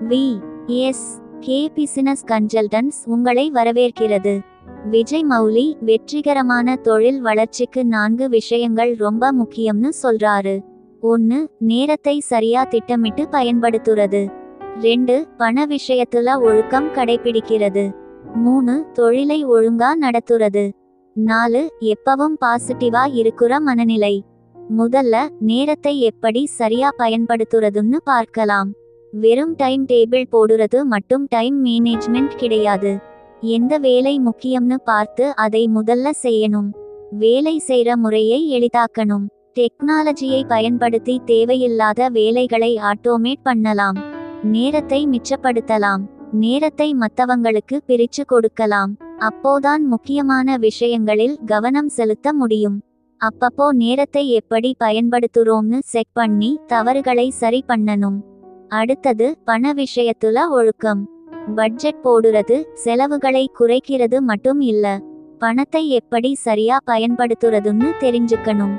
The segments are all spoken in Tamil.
We S K business consultants உங்களை வரவேற்கிறது. விஜய் மௌலி வெற்றிகரமான தொழில் வளர்ச்சிக்கு 4 விஷயங்கள் ரொம்ப முக்கியம்னு சொல்றாரு. 1. நேரத்தை சரியா திட்டமிட்டு பயன்படுத்துறது. 2. பண விஷயத்துல ஒழுக்கம் கடைபிடிக்கிறது. 3. தொழிலை ஒழுங்கா நடத்துறது. 4. எப்பவும் பாசிட்டிவா இருக்கிற மனநிலை. முதல்ல நேரத்தை எப்படி சரியா பயன்படுத்துறதுன்னு பார்க்கலாம். வெறும் டைம் டேபிள் போடுறது மட்டும் டைம் மேனேஜ்மெண்ட் கிடையாது. எந்த வேலை முக்கியம்னு பார்த்து அதை முதல்ல செய்யணும். வேலை செய்யற முறையை எளிதாக்கணும். டெக்னாலஜியை பயன்படுத்தி தேவையில்லாத வேலைகளை ஆட்டோமேட் பண்ணலாம். நேரத்தை மிச்சப்படுத்தலாம். நேரத்தை மற்றவங்களுக்கு பிரிச்சு கொடுக்கலாம். அப்போதான் முக்கியமான விஷயங்களில் கவனம் செலுத்த முடியும். அப்பப்போ நேரத்தை எப்படி பயன்படுத்துறோம்னு செக் பண்ணி தவறுகளை சரி பண்ணணும். அடுத்தது பண விஷயத்துல ஒழுக்கம். பட்ஜெட் போடுறது செலவுகளை குறைக்கிறது மட்டும் இல்ல, பணத்தை எப்படி சரியா பயன்படுத்துறதுன்னு தெரிஞ்சுக்கணும்.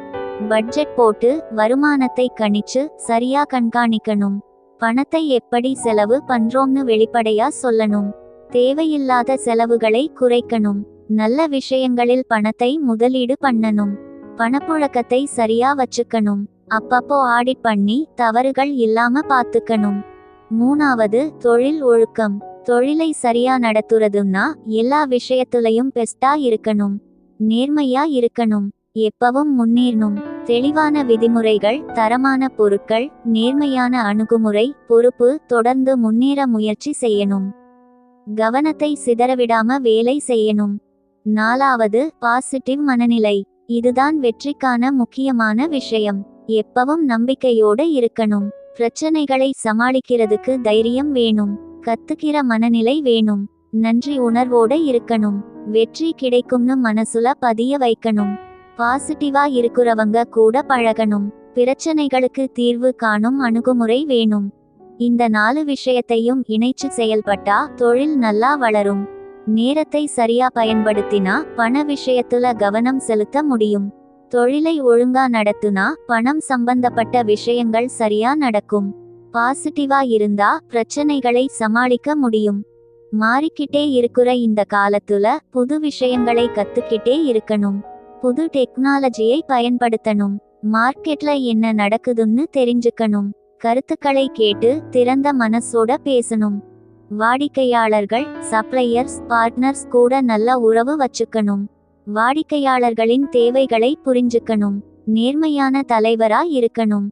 பட்ஜெட் போட்டு வருமானத்தை கணிச்சு சரியா கண்காணிக்கணும். பணத்தை எப்படி செலவு பண்றோம்னு வெளிப்படையா சொல்லணும். தேவையில்லாத செலவுகளை குறைக்கணும். நல்ல விஷயங்களில் பணத்தை முதலீடு பண்ணணும். பணப்புழக்கத்தை சரியா வச்சுக்கணும். அப்பப்போ ஆடிட் பண்ணி தவறுகள் இல்லாம பார்த்துக்கணும். 3. தொழில் ஒழுக்கம். தொழிலை சரியா நடத்துறதுன்னா எல்லா விஷயத்துலயும் பெஸ்டா இருக்கணும். நேர்மையா இருக்கணும். எப்பவும் முன்னேறணும். தெளிவான விதிமுறைகள், தரமான பொருட்கள், நேர்மையான அணுகுமுறை, பொறுப்பு, தொடர்ந்து முன்னேற முயற்சி செய்யணும். கவனத்தை சிதறவிடாம வேலை செய்யணும். 4. பாசிட்டிவ் மனநிலை. இதுதான் வெற்றிக்கான முக்கியமான விஷயம். எப்பவும் நம்பிக்கையோட இருக்கணும். பிரச்சனைகளை சமாளிக்கிறதுக்கு தைரியம் வேணும். கத்துக்கிற மனநிலை வேணும். நன்றி உணர்வோட இருக்கணும். வெற்றி கிடைக்கும்னு மனசுல பதிய வைக்கணும். பாசிட்டிவா இருக்கிறவங்க கூட பழகணும். பிரச்சனைகளுக்கு தீர்வு காணும் அணுகுமுறை வேணும். இந்த 4 விஷயத்தையும் இணைச்சு செயல்பட்டா தொழில் நல்லா வளரும். நேரத்தை சரியா பயன்படுத்தினா பண விஷயத்துல கவனம் செலுத்த முடியும். தொழிலை ஒழுங்கா நடத்துனா பணம் சம்பந்தப்பட்ட விஷயங்கள் சரியா நடக்கும். பாசிட்டிவா இருந்தா பிரச்சனைகளை சமாளிக்க முடியும். மாறிக்கிட்டே இருக்கிற இந்த காலத்துல புது விஷயங்களை கத்துக்கிட்டே இருக்கணும். புது டெக்னாலஜியை பயன்படுத்தணும். மார்க்கெட்ல என்ன நடக்குதுன்னு தெரிஞ்சுக்கணும். கருத்துக்களை கேட்டு திறந்த மனசோட பேசணும். வாடிக்கையாளர்கள், சப்ளையர்ஸ், பார்ட்னர்ஸ் கூட நல்ல உறவு வச்சுக்கணும். வாடிக்கையாளர்களின் தேவைகளை புரிஞ்சுக்கணும். நேர்மையான தலைவரா இருக்கணும்.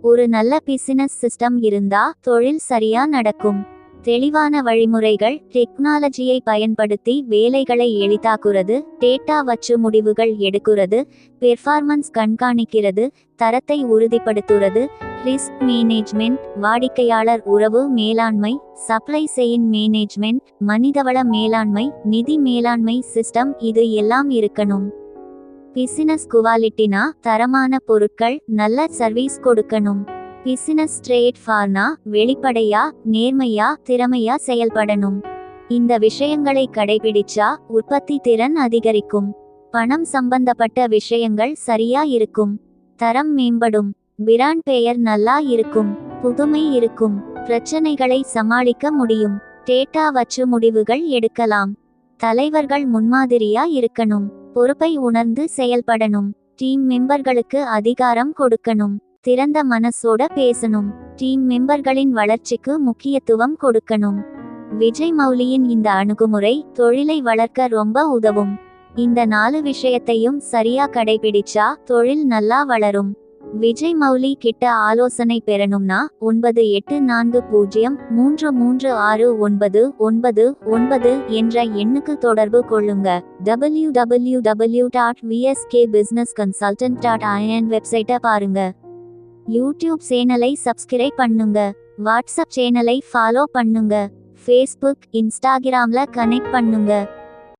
ஒரு நல்ல பிசினஸ் சிஸ்டம் இருந்தா தொழில் சரியா நடக்கும். தெளிவான வழிமுறைகள், டெக்னாலஜியை பயன்படுத்தி வேலைகளை எளிதாக்குறது, டேட்டா வச்சு முடிவுகள் எடுக்கிறது, பெர்ஃபார்மன்ஸ் கண்காணிக்கிறது, தரத்தை உறுதிப்படுத்துறது, ரிஸ்க் மேனேஜ்மெண்ட், வாடிக்கையாளர் உறவு மேலாண்மை, சப்ளை செயின் மேனேஜ்மெண்ட், மனிதவள மேலாண்மை, நிதி மேலாண்மை சிஸ்டம், இது எல்லாம் இருக்கணும். பிசினஸ் குவாலிட்டினா தரமான பொருட்கள், நல்ல சர்வீஸ் கொடுக்கணும். பிசினஸ் ஸ்ட்ரெயிட் ஃபார்னா வெளிப்படையா, நேர்மையா, திறமையா செயல்படணும். இந்த விஷயங்களை கடைபிடிச்சா உற்பத்தி திறன் அதிகரிக்கும். பணம் சம்பந்தப்பட்ட விஷயங்கள் சரியா இருக்கும். தரம் மேம்படும். பிராண்ட் பெயர் நல்லா இருக்கும். புதுமை இருக்கும். பிரச்சனைகளை சமாளிக்க முடியும். டேட்டா வச்சு முடிவுகள் எடுக்கலாம். தலைவர்கள் முன்மாதிரியா இருக்கணும். பொறுப்பை உணர்ந்து செயல்படணும். டீம் மெம்பர்களுக்கு அதிகாரம் கொடுக்கணும். திறந்த மனசோட பேசணும். டீம் மெம்பர்களின் வளர்ச்சிக்கு முக்கியத்துவம் கொடுக்கணும். விஜய் மௌலியின் இந்த அணுகுமுறை தொழிலை வளர்க்க ரொம்ப உதவும். இந்த 4 விஷயத்தையும் சரியா கடைபிடிச்சா தொழில் நல்லா வளரும். விஜய் மௌலி கிட்ட ஆலோசனை பெறணும்னா 9840336999 என்ற எண்ணுக்கு தொடர்பு கொள்ளுங்க. www.vskbusinessconsultant.in வெப்சைட்டை பாருங்க. யூடியூப் சேனலை சப்ஸ்கிரைப் பண்ணுங்க. வாட்ஸ்அப் சேனலை ஃபாலோ பண்ணுங்க. ஃபேஸ்புக், இன்ஸ்டாகிராம்ல கனெக்ட் பண்ணுங்க.